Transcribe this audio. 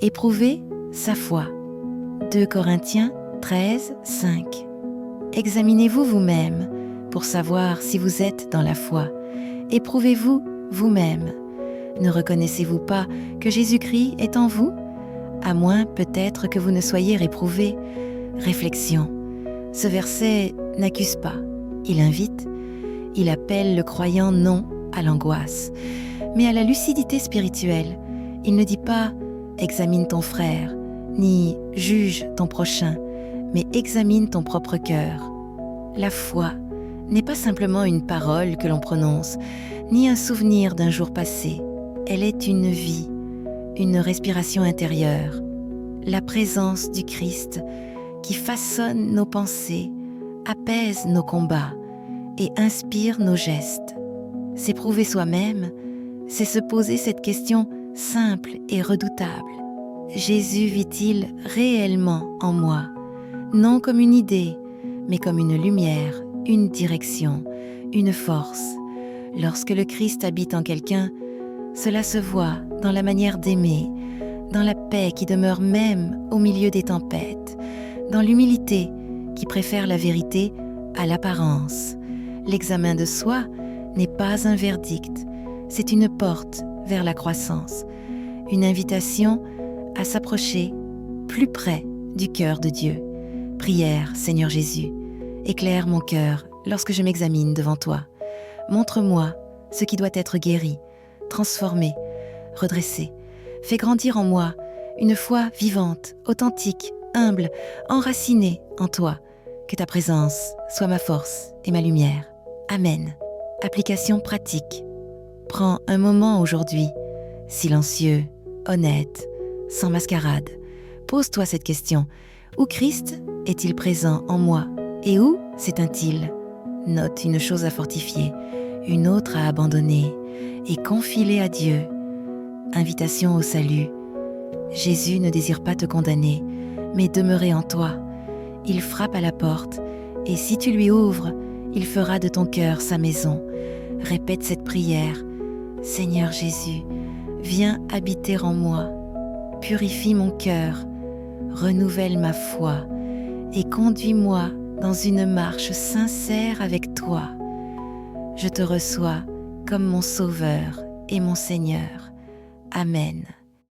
Éprouvez sa foi. 2 Corinthiens 13, 5. Examinez-vous vous-même pour savoir si vous êtes dans la foi. Éprouvez-vous vous-même. Ne reconnaissez-vous pas que Jésus-Christ est en vous? À moins peut-être que vous ne soyez réprouvé. Réflexion. Ce verset n'accuse pas, il invite, il appelle le croyant non à l'angoisse, mais à la lucidité spirituelle. Il ne dit pas « examine ton frère » ni « juge ton prochain », mais « examine ton propre cœur ». La foi n'est pas simplement une parole que l'on prononce, ni un souvenir d'un jour passé. Elle est une vie, une respiration intérieure, la présence du Christ qui façonne nos pensées, apaise nos combats et inspire nos gestes. S'éprouver soi-même, c'est se poser cette question simple et redoutable. Jésus vit-il réellement en moi? Non comme une idée, mais comme une lumière, une direction, une force. Lorsque le Christ habite en quelqu'un, cela se voit dans la manière d'aimer, dans la paix qui demeure même au milieu des tempêtes, dans l'humilité qui préfère la vérité à l'apparence. L'examen de soi n'est pas un verdict, c'est une porte vers la croissance, une invitation à s'approcher plus près du cœur de Dieu. Prière, Seigneur Jésus, éclaire mon cœur lorsque je m'examine devant toi. Montre-moi ce qui doit être guéri, transformé, redressé. Fais grandir en moi une foi vivante, authentique, humble, enracinée en toi. Que ta présence soit ma force et ma lumière. Amen. Application pratique. Prends un moment aujourd'hui, silencieux, honnête, sans mascarade. Pose-toi cette question. Où Christ est-il présent en moi et où s'éteint-il? Note une chose à fortifier, une autre à abandonner et confie-les à Dieu. Invitation au salut. Jésus ne désire pas te condamner, mais demeurer en toi. Il frappe à la porte et si tu lui ouvres, il fera de ton cœur sa maison. Répète cette prière. Seigneur Jésus, viens habiter en moi. Purifie mon cœur, renouvelle ma foi et conduis-moi dans une marche sincère avec toi. Je te reçois comme mon Sauveur et mon Seigneur. Amen.